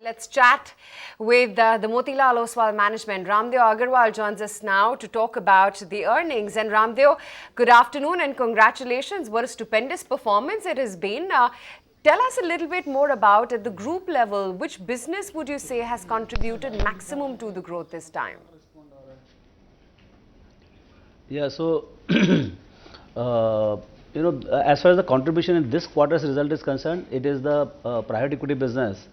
Let's chat with the Motilal Oswal management. Raamdeo Agrawal joins us now to talk about the earnings. And Raamdeo, good afternoon and congratulations. What a stupendous performance it has been. Tell us a little bit more about, at the group level, which business would you say has contributed maximum to the growth this time? Yeah, so as far as the contribution in this quarter's result is concerned, it is the private equity business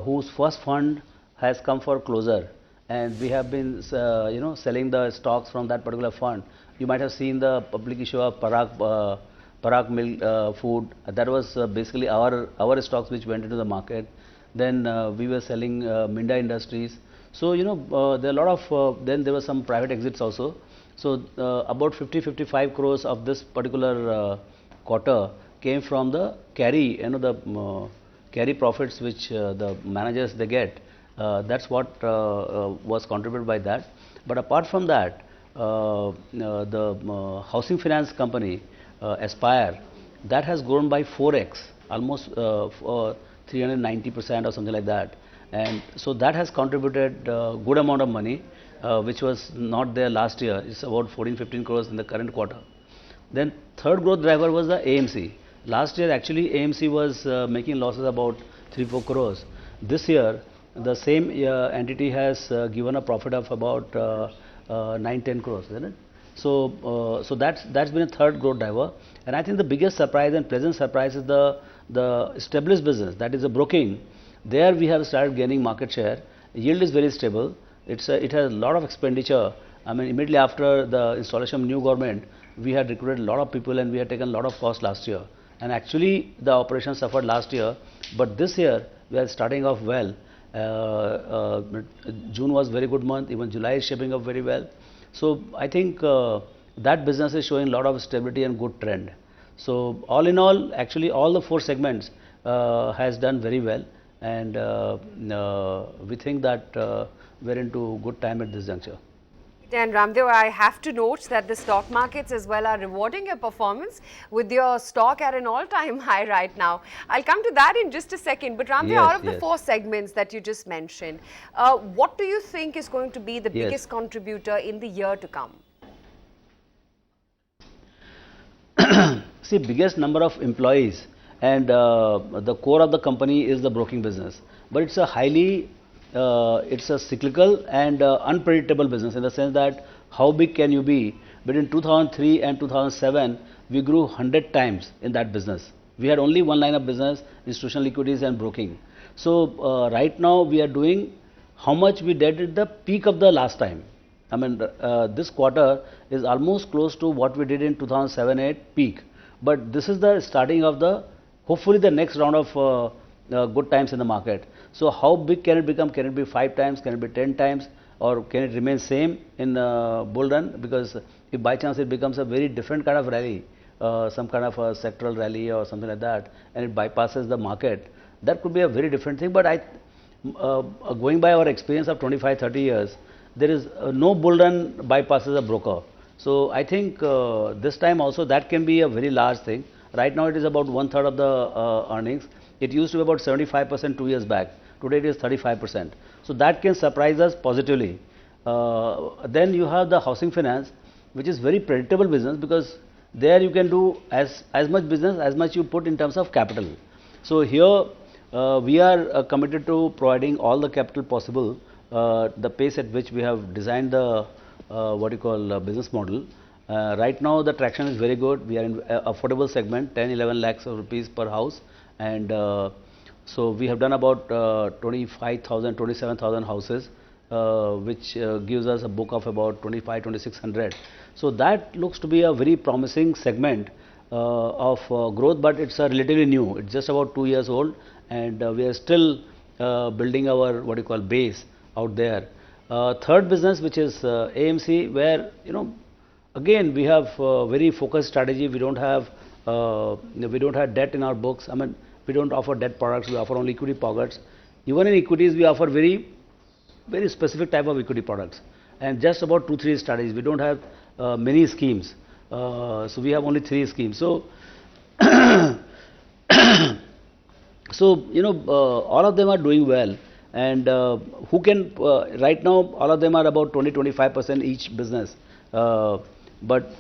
whose first fund has come for closure, and we have been selling the stocks from that particular fund. You might have seen the public issue of Parag Milk Food. That was basically our stocks which went into the market. Then we were selling Minda Industries. So there are a lot of then there were some private exits also. So about 50-55 crores of this particular quarter came from the carry, the carry profits which the managers they get. That's what was contributed by that. But apart from that, the housing finance company Aspire, that has grown by 4x, almost 390% or something like that. And so that has contributed good amount of money, which was not there last year. It's about 14-15 crores in the current quarter. Then third growth driver was the AMC. Last year actually AMC was making losses about 3-4 crores. This year the same entity has given a profit of about 9-10 crores, isn't it? So that's been a third growth driver. And I think the biggest surprise and pleasant surprise is the established business, that is the broking. There we have started gaining market share. Yield is very stable. It has a lot of expenditure. I mean, immediately after the installation of new government, we had recruited a lot of people and we had taken a lot of cost last year. And actually the operation suffered last year, but this year we are starting off well. June was very good month, even July is shaping up very well. So I think that business is showing a lot of stability and good trend. So all in all, actually all the four segments has done very well, and we think that we're into good time at this juncture. And Raamdeo, I have to note that the stock markets as well are rewarding your performance, with your stock at an all-time high right now. I'll come to that in just a second. But Raamdeo, out of the four segments that you just mentioned, what do you think is going to be the biggest contributor in the year to come? See, biggest number of employees and the core of the company is the broking business. But it's a highly it's a cyclical and unpredictable business, in the sense that how big can you be? Between 2003 and 2007, we grew 100 times in that business. We had only one line of business, institutional equities and broking. So right now we are doing how much we did at the peak of the last time. I mean, this quarter is almost close to what we did in 2007-8 peak. But this is the starting of the, hopefully the next round of good times in the market. So how big can it become? Can it be 5 times? Can it be 10 times? Or can it remain same in bull run? Because if by chance it becomes a very different kind of rally, some kind of a sectoral rally or something like that, and it bypasses the market, that could be a very different thing. But going by our experience of 25-30 years, there is no bull run bypasses a broker. So I think this time also that can be a very large thing. Right now it is about 1/3 of the earnings. It used to be about 75% 2 years back. Today it is 35%. So that can surprise us positively. Then you have the housing finance, which is very predictable business, because there you can do as much business as much you put in terms of capital. So here we are committed to providing all the capital possible. The pace at which we have designed the business model. Right now the traction is very good. We are in affordable segment, 10-11 lakhs of rupees per house. And so we have done about 25,000-27,000 houses, which gives us a book of about 2,500-2,600. So that looks to be a very promising segment of growth, but it's relatively new. It's just about 2 years old, and we are still building our base out there. Third business, which is AMC, where again we have very focused strategy. We don't have debt in our books. I mean, we don't offer debt products, we offer only equity products. Even in equities, we offer very, very specific type of equity products, and just about 2-3 strategies. We don't have many schemes, so we have only 3 schemes. So, all of them are doing well, and who can, right now, all of them are about 20-25% each business. But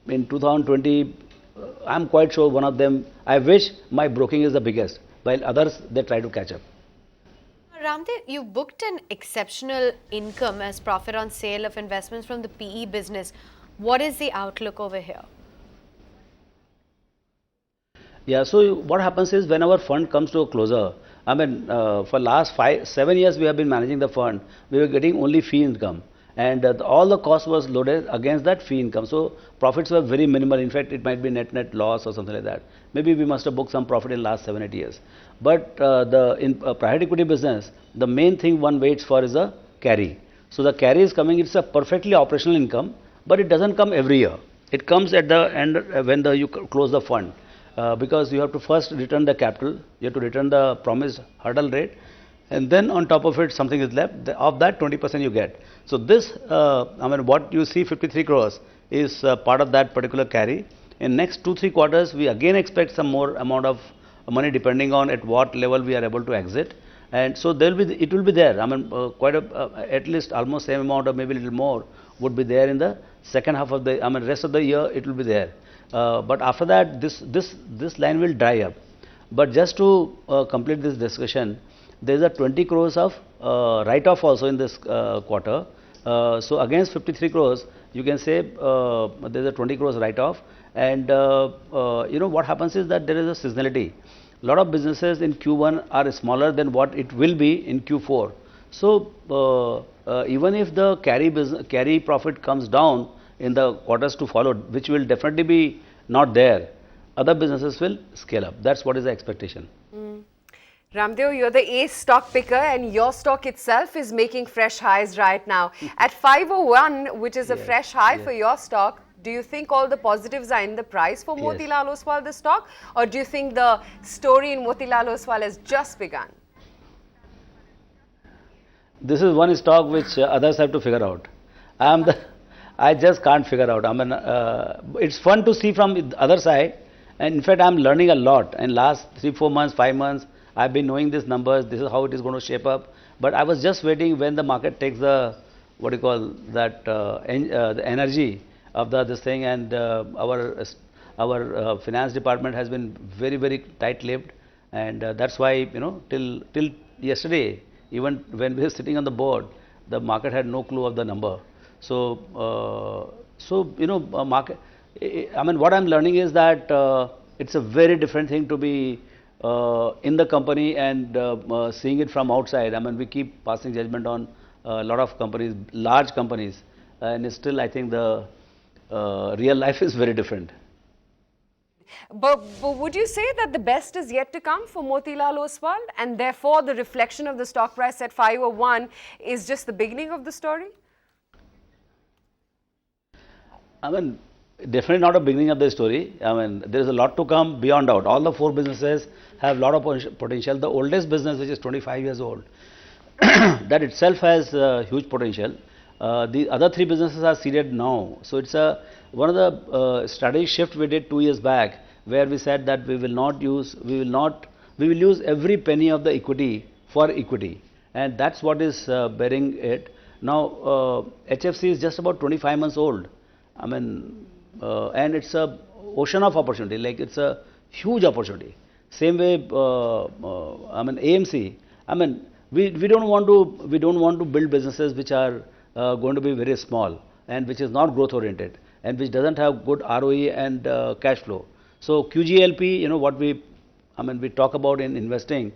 in 2020, I'm quite sure one of them, I wish my broking is the biggest, while others, they try to catch up. Raamdeo, you booked an exceptional income as profit on sale of investments from the PE business. What is the outlook over here? Yeah, so what happens is when our fund comes to a closer, I mean, for last 7 years we have been managing the fund, we were getting only fee income, and all the cost was loaded against that fee income. So profits were very minimal. In fact, it might be net loss or something like that. Maybe we must have booked some profit in last 7-8 years. But in private equity business, the main thing one waits for is a carry. So the carry is coming. It's a perfectly operational income, but it doesn't come every year. It comes at the end when you close the fund. Because you have to first return the capital, you have to return the promised hurdle rate, and then on top of it something is left. Of that 20% you get. So this, I mean, what you see 53 crores is part of that particular carry. In next 2-3 quarters, we again expect some more amount of money depending on at what level we are able to exit. And so there will be, it will be there. I mean, quite a, at least almost same amount or maybe a little more would be there in the second half of the, I mean, rest of the year it will be there. But after that, this line will dry up. But just to complete this discussion, there is a 20 crores of write-off also in this quarter. So against 53 crores, you can say there is a 20 crores write-off. And you know what happens is that there is a seasonality. A lot of businesses in Q1 are smaller than what it will be in Q4. So even if the carry profit comes down in the quarters to follow, which will definitely be not there, other businesses will scale up. That's what is the expectation. Raamdeo, you're the ace stock picker and your stock itself is making fresh highs right now. At 501, which is a fresh high for your stock, do you think all the positives are in the price for Motilal Oswal, the stock? Or do you think the story in Motilal Oswal has just begun? This is one stock which others have to figure out. I just can't figure out. I mean, it's fun to see from the other side, and in fact, I'm learning a lot. In last 3-4 months, 5 months, I've been knowing these numbers. This is how it is going to shape up. But I was just waiting when the market takes the, what do you call that, the energy of this thing, and our finance department has been very tight-lipped, and that's why, you know, till yesterday, even when we were sitting on the board, the market had no clue of the number. So, you know, market. I mean, what I'm learning is that it's a very different thing to be in the company and seeing it from outside. I mean, we keep passing judgment on a lot of companies, large companies, and still, I think the real life is very different. But would you say that the best is yet to come for Motilal Oswal, and therefore the reflection of the stock price at 501 is just the beginning of the story? I mean, definitely not a beginning of the story. I mean, there is a lot to come beyond doubt. All the 4 businesses have a lot of potential. The oldest business, which is 25 years old, that itself has huge potential. The other 3 businesses are seeded now. So it's one of the strategic shift we did 2 years back, where we said that we will use every penny of the equity for equity, and that's what is bearing it. Now, HFC is just about 25 months old. I mean, and it's a ocean of opportunity. Like, it's a huge opportunity. Same way, I mean, AMC. I mean, we don't want to build businesses which are going to be very small and which is not growth oriented and which doesn't have good ROE and cash flow. So QGLP, you know what we talk about in investing.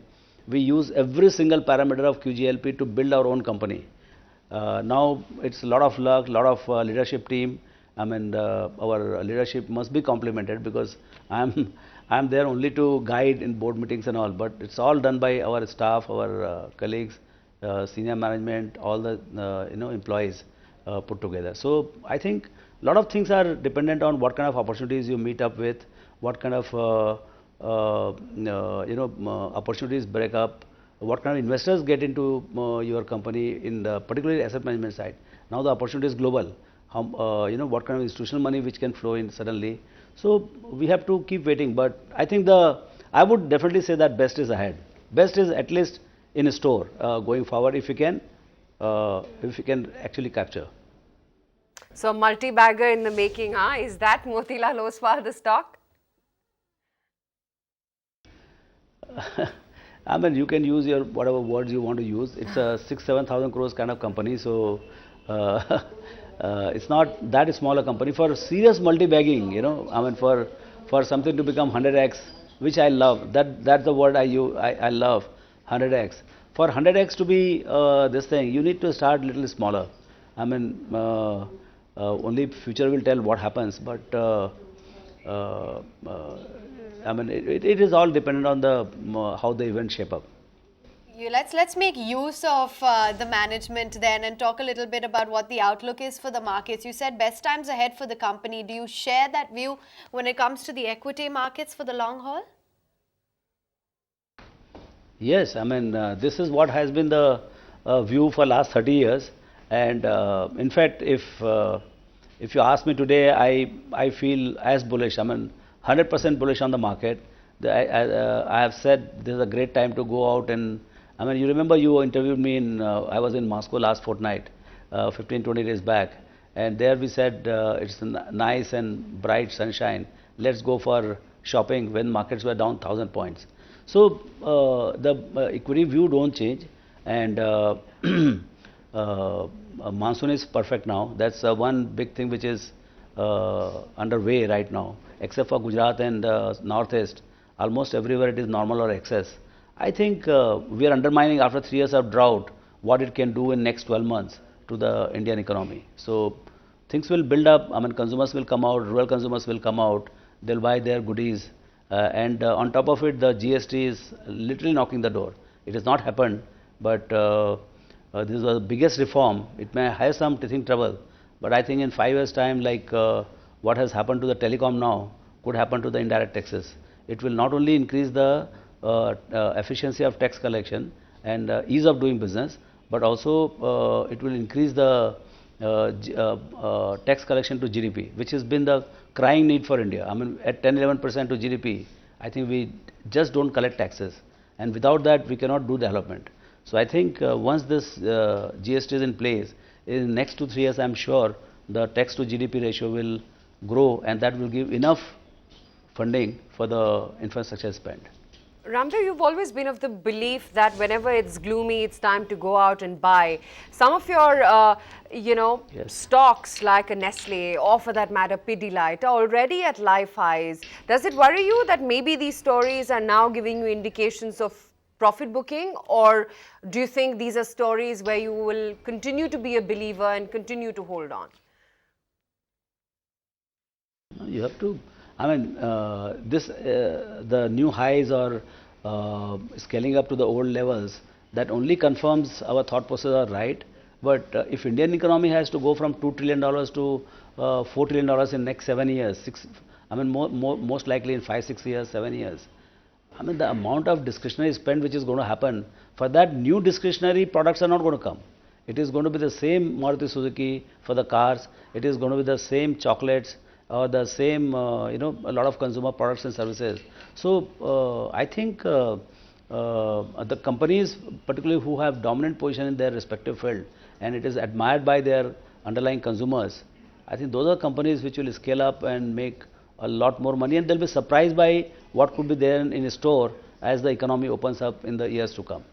We use every single parameter of QGLP to build our own company. Now it's a lot of luck, lot of leadership team. I mean, our leadership must be complimented, because I'm there only to guide in board meetings and all, but it's all done by our staff, our colleagues, senior management, all the employees put together. So I think a lot of things are dependent on what kind of opportunities you meet up with, what kind of opportunities break up, what kind of investors get into your company in the particularly asset management side. Now the opportunity is global. What kind of institutional money which can flow in suddenly. So we have to keep waiting. But I think I would definitely say that best is ahead. Best is at least in store going forward if we can actually capture. So, multi-bagger in the making, huh? Is that Motilal Oswal the stock? I mean, you can use your whatever words you want to use. It's a 6-7,000 crores kind of company, so it's not that small a company. For serious multi-bagging, I mean, for something to become 100x, which I love. That's the word I use. I love 100x. For 100x to be this thing, you need to start little smaller. I mean, only future will tell what happens, but. I mean, it is all dependent on the how the events shape up. Let's make use of the management then and talk a little bit about what the outlook is for the markets. You said best times ahead for the company. Do you share that view when it comes to the equity markets for the long haul? Yes, I mean, this is what has been the view for last 30 years, and in fact, if you ask me today, I feel as bullish. I mean, 100% bullish on the market. I have said this is a great time to go out and, I mean, you remember you interviewed me I was in Moscow last fortnight, 15-20 days back, and there we said it's nice and bright sunshine. Let's go for shopping when markets were down 1,000 points. So the equity view don't change, and monsoon is perfect now. That's one big thing which is underway right now. Except for Gujarat and Northeast, almost everywhere it is normal or excess. I think we are undermining after 3 years of drought what it can do in next 12 months to the Indian economy. So things will build up. I mean, consumers will come out, rural consumers will come out, they'll buy their goodies, and on top of it, the GST is literally knocking the door. It has not happened, but this was the biggest reform. It may have some teething trouble, but I think in 5 years' time, like what has happened to the telecom now could happen to the indirect taxes. It will not only increase the efficiency of tax collection and ease of doing business, but also it will increase the tax collection to GDP, which has been the crying need for India. I mean, at 10-11% to GDP, I think we just don't collect taxes, and without that, we cannot do development. So I think once this GST is in place, in the next 2-3 years, I'm sure the tax to GDP ratio will grow, and that will give enough funding for the infrastructure spend. Raamdeo, you've always been of the belief that whenever it's gloomy, it's time to go out and buy. Some of your, Yes. stocks like a Nestle or for that matter Pidilite are already at life highs. Does it worry you that maybe these stories are now giving you indications of profit booking, or do you think these are stories where you will continue to be a believer and continue to hold on? You have to, I mean, the new highs or scaling up to the old levels, that only confirms our thought process are right. But if Indian economy has to go from $2 trillion to $4 trillion in next 7 years, most likely in 5-6 years, 7 years, I mean, the amount of discretionary spend which is going to happen, for that new discretionary products are not going to come. It is going to be the same Maruti Suzuki for the cars, it is going to be the same chocolates, or the same, a lot of consumer products and services. So I think the companies, particularly who have dominant position in their respective field, and it is admired by their underlying consumers, I think those are companies which will scale up and make a lot more money, and they'll be surprised by what could be there in store as the economy opens up in the years to come.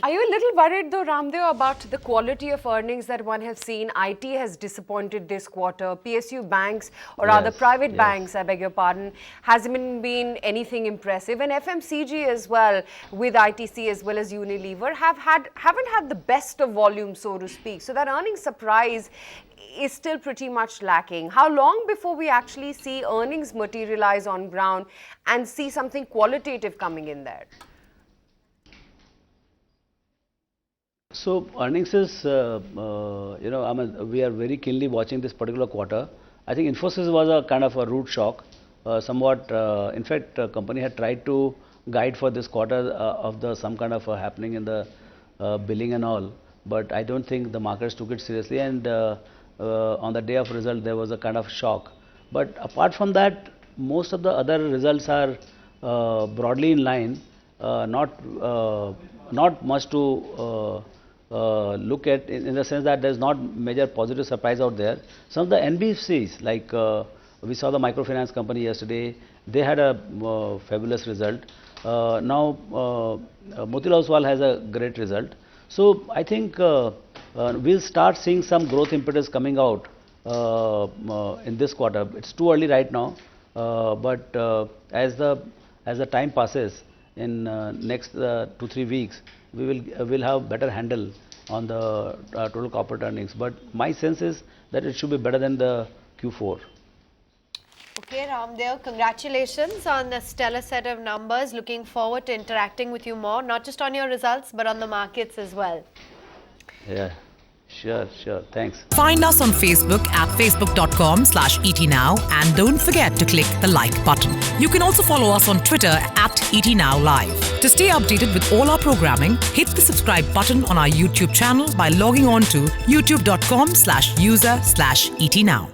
Are you a little worried though, Raamdeo, about the quality of earnings that one has seen? IT has disappointed this quarter. PSU banks or rather private banks, I beg your pardon, hasn't been anything impressive. And FMCG as well, with ITC as well as Unilever, haven't had the best of volume, so to speak. So that earnings surprise is still pretty much lacking. How long before we actually see earnings materialize on ground and see something qualitative coming in there? So earnings is, we are very keenly watching this particular quarter. I think Infosys was a kind of a rude shock, somewhat. In fact, company had tried to guide for this quarter of some kind of happening in the billing and all, but I don't think the markets took it seriously, and on the day of result there was a kind of shock. But apart from that, most of the other results are broadly in line, not not much to look at in the sense that there's not major positive surprise out there. Some of the NBFCs, like we saw the microfinance company yesterday, they had a fabulous result. Now Motilal Oswal has a great result. So I think we'll start seeing some growth impetus coming out in this quarter. It's too early right now, but as the time passes, in next 2-3 weeks, we'll have better handle on the total corporate earnings. But my sense is that it should be better than the Q4. Okay, Raamdeo, congratulations on the stellar set of numbers. Looking forward to interacting with you more, not just on your results, but on the markets as well. Yeah, sure. Thanks. Find us on Facebook at facebook.com/ETNow and don't forget to click the like button. You can also follow us on Twitter at ETNowLive. To stay updated with all our programming, hit the subscribe button on our YouTube channel by logging on to youtube.com/user/ETNow.